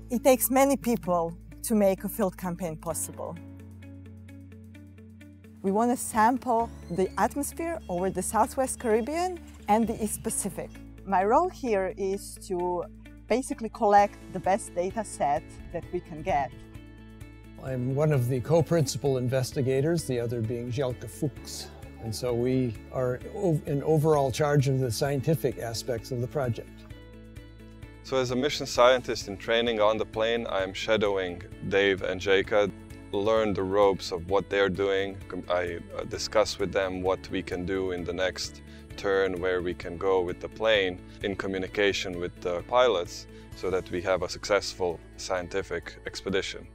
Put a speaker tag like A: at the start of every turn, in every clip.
A: It takes many people to make a field campaign possible. We want to sample the atmosphere over the Southwest Caribbean and the East Pacific. My role here is to basically collect the best data set that we can get.
B: I'm one of the co-principal investigators, the other being Jelke Fuchs. And so we are in overall charge of the scientific aspects of the project.
C: So as a mission scientist in training on the plane, I'm shadowing Dave and Jelke, learn the ropes of what they're doing. I discuss with them what we can do in the next turn, where we can go with the plane in communication with the pilots so that we have a successful scientific expedition.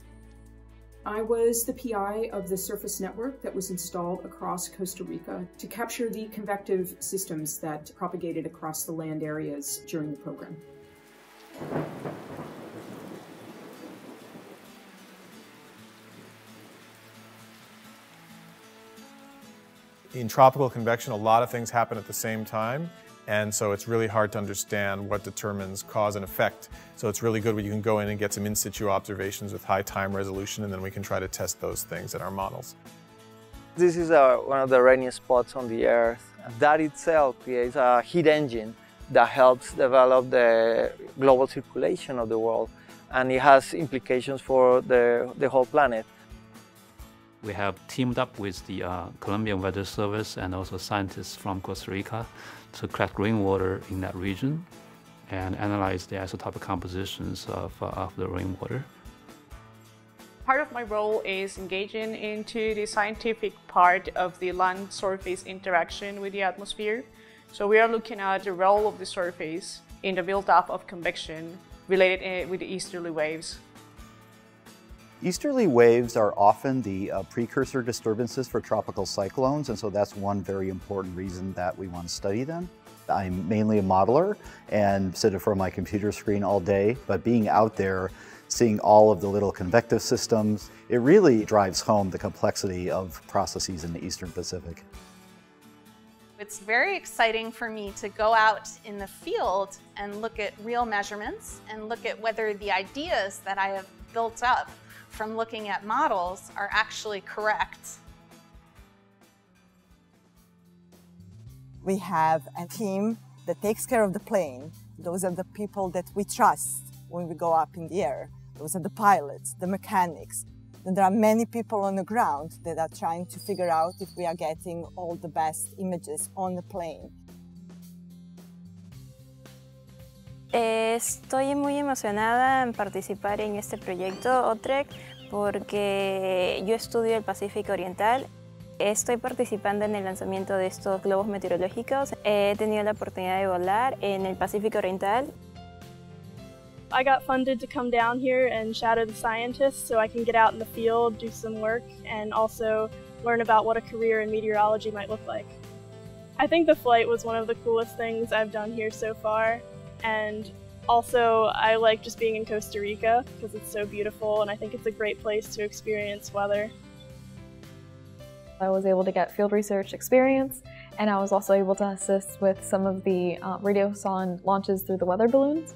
D: I was the PI of the surface network that was installed across Costa Rica to capture the convective systems that propagated across the land areas during the program.
E: In tropical convection, a lot of things happen at the same time, and so it's really hard to understand what determines cause and effect. So it's really good when you can go in and get some in-situ observations with high time resolution, and then we can try to test those things in our models.
F: This is one of the rainiest spots on the Earth. That itself creates a heat engine that helps develop the global circulation of the world, and it has implications for the whole planet.
G: We have teamed up with the Colombian Weather Service and also scientists from Costa Rica to collect rainwater in that region and analyze the isotopic compositions of the rainwater.
H: Part of my role is engaging into the scientific part of the land surface interaction with the atmosphere. So we are looking at the role of the surface in the buildup of convection related with the easterly waves.
I: Easterly waves are often the precursor disturbances for tropical cyclones, and so that's one very important reason that we want to study them. I'm mainly a modeler and sit in front of my computer screen all day, but being out there, seeing all of the little convective systems, it really drives home the complexity of processes in the Eastern Pacific.
J: It's very exciting for me to go out in the field and look at real measurements and look at whether the ideas that I have built up from looking at models are actually correct.
A: We have a team that takes care of the plane. Those are the people that we trust when we go up in the air. Those are the pilots, the mechanics. And there are many people on the ground that are trying to figure out if we are getting all the best images on the plane.
K: Estoy muy emocionada en participar en este proyecto OTREC porque yo estudio el Pacífico Oriental. Estoy participando en el lanzamiento de estos globos meteorológicos. He tenido la oportunidad de volar en el Pacífico Oriental.
L: I got funded to come down here and shadow the scientists so I can get out in the field, do some work, and also learn about what a career in meteorology might look like. I think the flight was one of the coolest things I've done here so far, and also I like just being in Costa Rica because it's so beautiful and I think it's a great place to experience weather.
M: I was able to get field research experience, and I was also able to assist with some of the radiosonde launches through the weather balloons.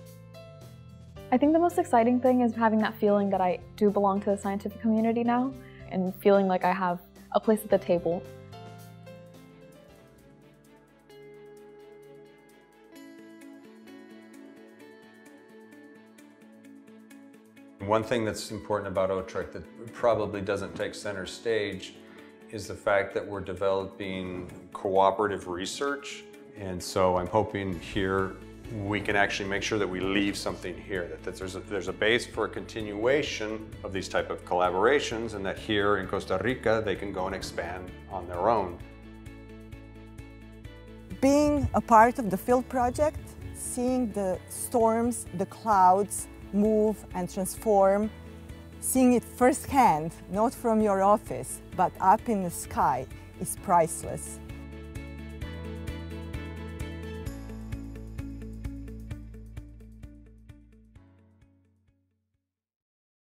M: I think the most exciting thing is having that feeling that I do belong to the scientific community now and feeling like I have a place at the table.
N: One thing that's important about OTREC that probably doesn't take center stage is the fact that we're developing cooperative research. And so I'm hoping here we can actually make sure that we leave something here, that there's a base for a continuation of these type of collaborations, and that here in Costa Rica they can go and expand on their own.
A: Being a part of the field project, seeing the storms, the clouds move and transform, seeing it firsthand, not from your office, but up in the sky, is priceless.